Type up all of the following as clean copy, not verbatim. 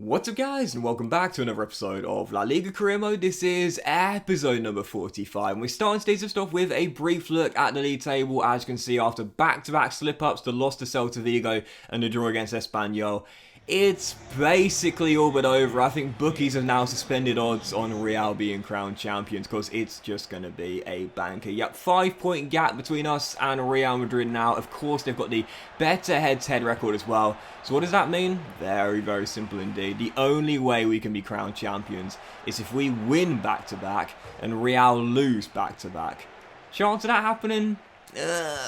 What's up guys, and welcome back to another episode of La Liga Career Mode. This is episode number 45, and we're starting today's stuff with a brief look at the league table. As you can see, after back-to-back slip-ups, the loss to Celta Vigo and the draw against Espanyol, it's basically all but over. I think bookies have now suspended odds on Real being crowned champions because it's just going to be a banker. Yep, 5-point gap between us and Real Madrid now. Of course, they've got the better head-to-head record as well. So what does that mean? Very, very simple indeed. The only way we can be crowned champions is if we win back-to-back and Real lose back-to-back. Chance of that happening?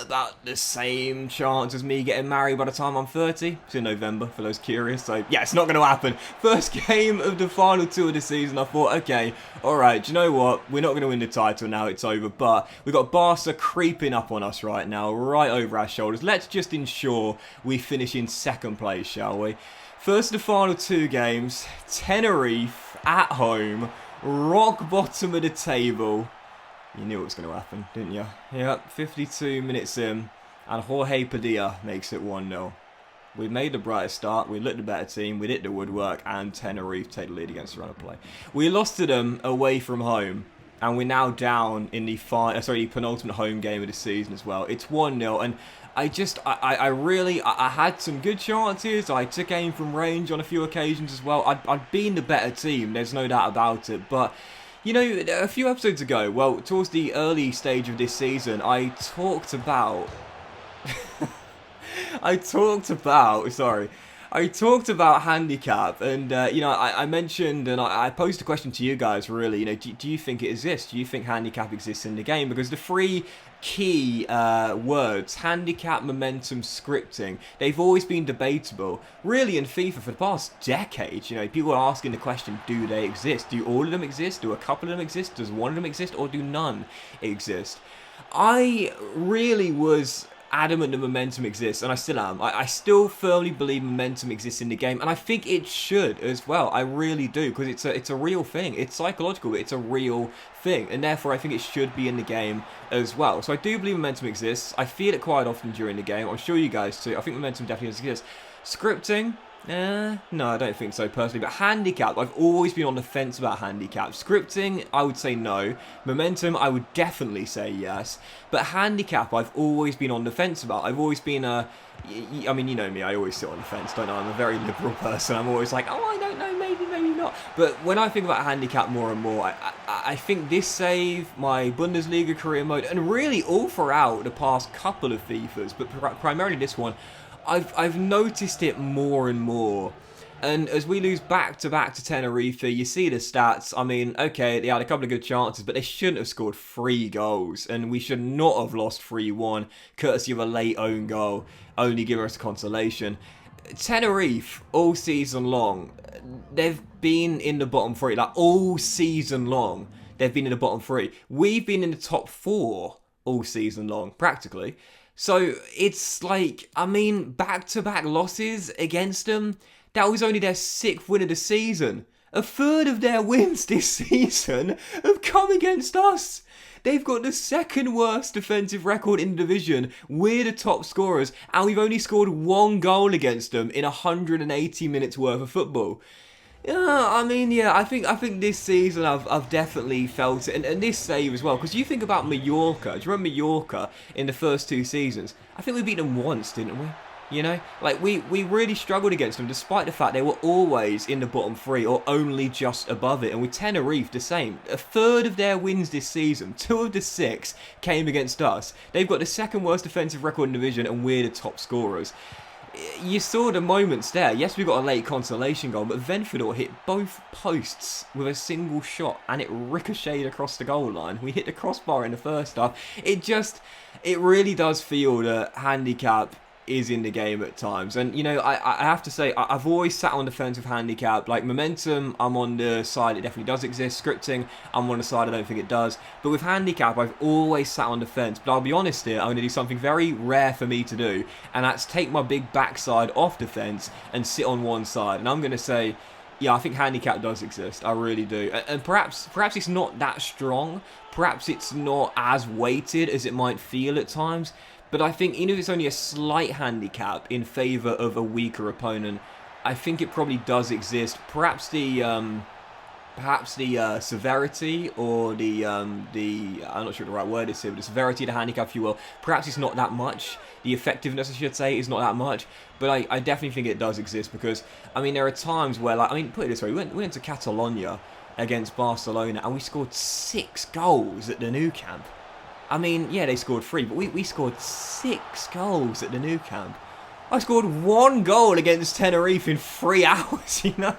About the same chance as me getting married by the time I'm 30. It's in November for those curious, so yeah, it's not going to happen. First game of the final two of the season, I thought, okay, alright, do you know what? We're not going to win the title now, it's over, but we've got Barca creeping up on us right now, right over our shoulders. Let's just ensure we finish in second place, shall we? First of the final two games, Tenerife at home, rock bottom of the table. You knew it was going to happen, didn't you? Yep, 52 minutes in, and Jorge Padilla makes it 1-0. We made the brighter start, we looked the better team, we did the woodwork, and Tenerife take the lead against the run of play. We lost to them away from home, and we're now down in the penultimate home game of the season as well. It's 1-0, and I had some good chances. I took aim from range on a few occasions as well. I'd been the better team, there's no doubt about it, but you know, a few episodes ago, well, towards the early stage of this season, I talked about handicap, and you know, I mentioned, and I posed a question to you guys, really, you know, do you think it exists? Do you think handicap exists in the game? Because the three key words, handicap, momentum, scripting, they've always been debatable. Really, in FIFA for the past decade, you know, people are asking the question, do they exist? Do all of them exist? Do a couple of them exist? Does one of them exist? Or do none exist? I really was adamant that momentum exists, and I still am. I still firmly believe momentum exists in the game, and I think it should as well. I really do, because it's a real thing. It's psychological, but it's a real thing, and therefore I think it should be in the game as well. So I do believe momentum exists. I feel it quite often during the game. I'm sure you guys too. I think momentum definitely exists. Scripting? No, I don't think so personally. But handicap, I've always been on the fence about handicap. Scripting, I would say no. Momentum, I would definitely say yes. But handicap, I've always been on the fence about. I've always been I mean, you know me, I always sit on the fence, don't I? I'm a very liberal person. I'm always like, oh, I don't know, maybe not. But when I think about handicap more and more, I think this save, my Bundesliga career mode, and really all throughout the past couple of FIFAs, but primarily this one, I've noticed it more and more. And as we lose back-to-back to Tenerife, you see the stats. I mean, okay, they had a couple of good chances, but they shouldn't have scored 3 goals. And we should not have lost 3-1, courtesy of a late own goal, only giving us consolation. Tenerife, all season long, they've been in the bottom 3. Like, all season long, they've been in the bottom 3. We've been in the top 4 all season long, practically. So it's like, I mean, back-to-back losses against them, that was only their 6th win of the season. A third of their wins this season have come against us. They've got the 2nd worst defensive record in the division. We're the top scorers, and we've only scored 1 goal against them in 180 minutes worth of football. Yeah, I mean, yeah, I think this season I've definitely felt it, and this save as well, because you think about Mallorca. Do you remember Mallorca in the first 2 seasons? I think we beat them once, didn't we? You know, like we really struggled against them, despite the fact they were always in the bottom 3 or only just above it. And with Tenerife, the same. A third of their wins this season, 2 of the 6 came against us. They've got the 2nd worst defensive record in the division, and we're the top scorers. You saw the moments there. Yes, we got a late consolation goal, but Venfador hit both posts with a single shot, and it ricocheted across the goal line. We hit the crossbar in the first half. It really does feel that handicap is in the game at times. And, you know, I have to say, I've always sat on the fence with handicap. Like, momentum, I'm on the side it definitely does exist. Scripting, I'm on the side I don't think it does. But with handicap, I've always sat on the fence. But I'll be honest here, I'm going to do something very rare for me to do, and that's take my big backside off the fence and sit on one side. And I'm going to say, yeah, I think handicap does exist. I really do. And perhaps it's not that strong. Perhaps it's not as weighted as it might feel at times. But I think even if it's only a slight handicap in favour of a weaker opponent, I think it probably does exist. Perhaps the severity or the I'm not sure what the right word is here, but the severity of the handicap, if you will, perhaps it's not that much. The effectiveness, I should say, is not that much. But I definitely think it does exist because, I mean, there are times where, like, I mean, put it this way, we went to Catalonia against Barcelona and we scored 6 goals at the Nou Camp. I mean, yeah, they scored 3, but we scored 6 goals at the Nou Camp. I scored 1 goal against Tenerife in 3 hours, you know?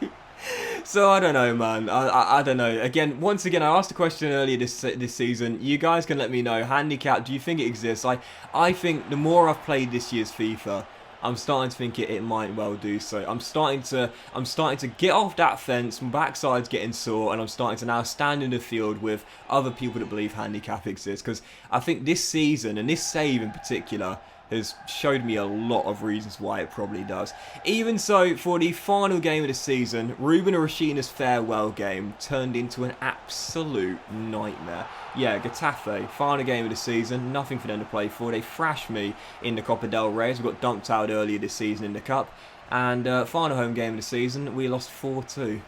So I don't know, man. I don't know. Again, once again, I asked a question earlier this season. You guys can let me know. Handicap, do you think it exists? I think the more I've played this year's FIFA, I'm starting to think it might well do so. I'm starting to get off that fence. My backside's getting sore, and I'm starting to now stand in the field with other people that believe handicap exists. Because I think this season, and this save in particular, has showed me a lot of reasons why it probably does. Even so, for the final game of the season, Ruben Arashina's farewell game turned into an absolute nightmare. Yeah, Getafe, final game of the season, nothing for them to play for. They thrashed me in the Copa del Rey, as we got dumped out earlier this season in the Cup. And final home game of the season, we lost 4-2.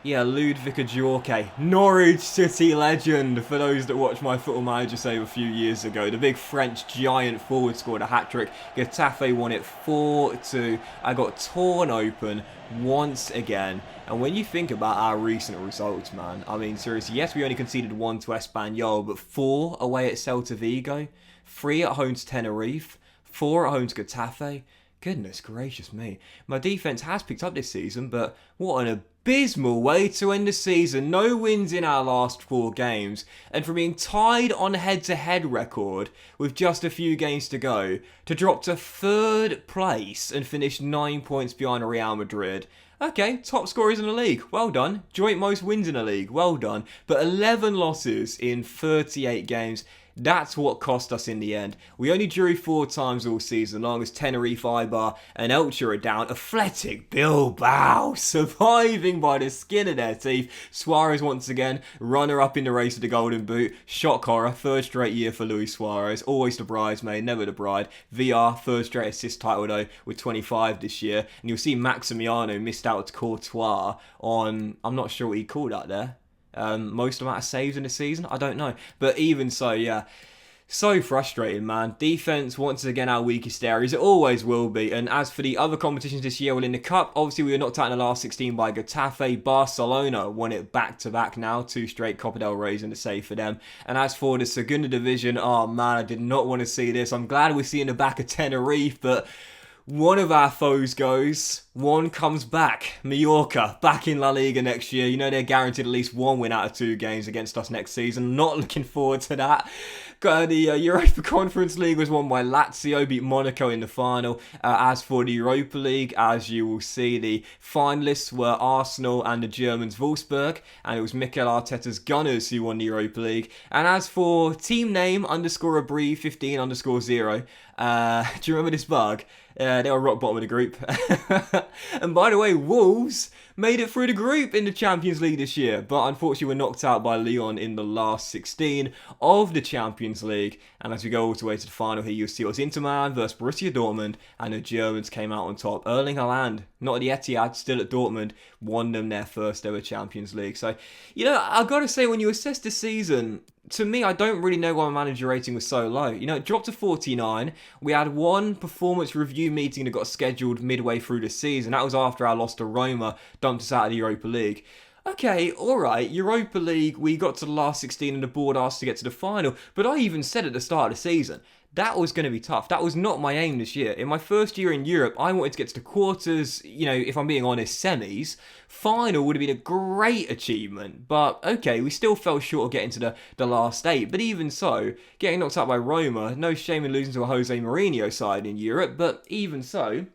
Yeah, Ludwig Ajorque, Norwich City legend, for those that watched my Football Manager save a few years ago. The big French giant forward scored a hat-trick. Getafe won it 4-2. I got torn open once again. And when you think about our recent results, man, I mean, seriously, yes, we only conceded 1 to Espanyol, but 4 away at Celta Vigo, 3 at home to Tenerife, 4 at home to Getafe. Goodness gracious me. My defence has picked up this season, but what an abysmal way to end the season. No wins in our last 4 games, and from being tied on head-to-head record with just a few games to go, to drop to 3rd place and finish 9 points behind Real Madrid. Okay, top scorers in the league, well done. Joint most wins in the league, well done. But 11 losses in 38 games. That's what cost us in the end. We only drew 4 times all season long as Tenerife, Eibar and Elche are down. Athletic Bilbao surviving by the skin of their teeth. Suarez once again, runner-up in the race of the Golden Boot. Shock horror, 3rd straight year for Luis Suarez. Always the bridesmaid, never the bride. VR, 3rd straight assist title though, with 25 this year. And you'll see Maximiano missed out to Courtois on, I'm not sure what he called out there. Most amount of saves in the season? I don't know. But even so, yeah. So frustrating, man. Defence, once again, our weakest areas. It always will be. And as for the other competitions this year, well, in the Cup, obviously we were knocked out in the last 16 by Getafe. Barcelona won it back-to-back now. 2 straight Copa del Rey's in the save for them. And as for the Segunda Division, oh man, I did not want to see this. I'm glad we're seeing the back of Tenerife, but one of our foes goes, one comes back. Mallorca, back in La Liga next year. You know they're guaranteed at least 1 win out of 2 games against us next season. Not looking forward to that. The Europa Conference League was won by Lazio, beat Monaco in the final. As for the Europa League, as you will see, the finalists were Arsenal and the Germans Wolfsburg, and it was Mikel Arteta's Gunners who won the Europa League. And as for team name _abbrev 15_0, do you remember this bug? They were rock bottom of the group. And by the way, Wolves made it through the group in the Champions League this year, but unfortunately were knocked out by Lyon in the last 16 of the Champions League. And as we go all the way to the final here, you'll see it was Inter Milan versus Borussia Dortmund, and the Germans came out on top. Erling Haaland, not at the Etihad, still at Dortmund, won them their first ever Champions League. So, you know, I've got to say, when you assess the season, to me, I don't really know why my manager rating was so low. You know, it dropped to 49. We had one performance review meeting that got scheduled midway through the season. That was after our loss to Roma, dumped us out of the Europa League. Okay, alright, Europa League, we got to the last 16 and the board asked to get to the final. But I even said at the start of the season, that was going to be tough. That was not my aim this year. In my first year in Europe, I wanted to get to the quarters, you know, if I'm being honest, semis. Final would have been a great achievement. But, okay, we still fell short of getting to the last 8. But even so, getting knocked out by Roma, no shame in losing to a Jose Mourinho side in Europe. But even so,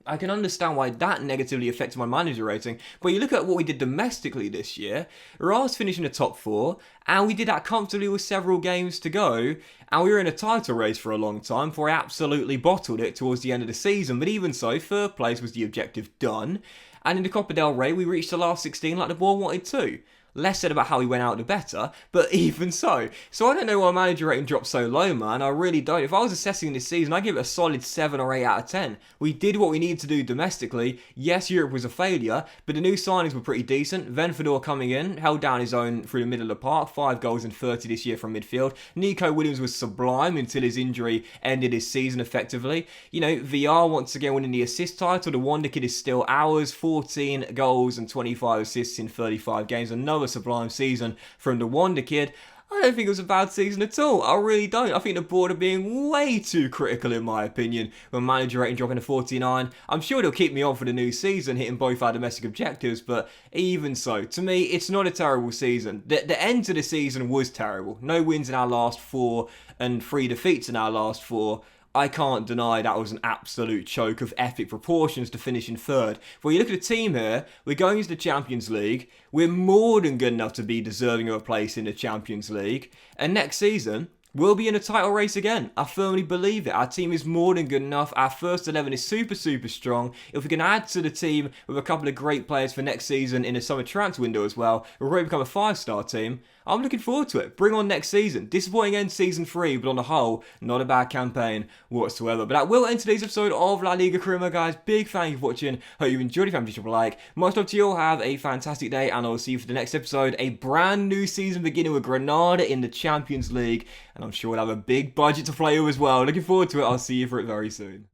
I can understand why that negatively affected my manager rating. But you look at what we did domestically this year. Ras finished in the top 4, and we did that comfortably with several games to go. And we were in a title race for a long time before I absolutely bottled it towards the end of the season. But even so, 3rd place was the objective done. And in the Copa del Rey, we reached the last 16 like the board wanted to. Less said about how he went out, the better. But even so. So I don't know why manager rating dropped so low, man. I really don't. If I was assessing this season, I'd give it a solid 7 or 8 out of 10. We did what we needed to do domestically. Yes, Europe was a failure, but the new signings were pretty decent. Venfador coming in, held down his own through the middle of the park. 5 goals in 30 this year from midfield. Nico Williams was sublime until his injury ended his season effectively. You know, VR once again winning the assist title. The Wonder Kid is still ours. 14 goals and 25 assists in 35 games. Another sublime season from the Wonder Kid. I don't think it was a bad season at all. I really don't. I think the board are being way too critical, in my opinion, with manager rating dropping to 49. I'm sure they'll keep me on for the new season, hitting both our domestic objectives, but even so, to me, it's not a terrible season. The end to the season was terrible. No wins in our last 4 and 3 defeats in our last 4. I can't deny that was an absolute choke of epic proportions to finish in 3rd. When you look at the team here, we're going into the Champions League. We're more than good enough to be deserving of a place in the Champions League. And next season, we'll be in a title race again. I firmly believe it. Our team is more than good enough. Our first 11 is super, super strong. If we can add to the team with a couple of great players for next season in the summer transfer window as well, we'll probably become a 5-star team. I'm looking forward to it. Bring on next season. Disappointing end season 3, but on the whole, not a bad campaign whatsoever. But that will end today's episode of La Liga Career Mode, guys. Big thank you for watching. Hope you enjoyed. If you haven't, drop a like. Much love to you all. Have a fantastic day, and I'll see you for the next episode. A brand new season beginning with Granada in the Champions League, and I'm sure we'll have a big budget to play with as well. Looking forward to it. I'll see you for it very soon.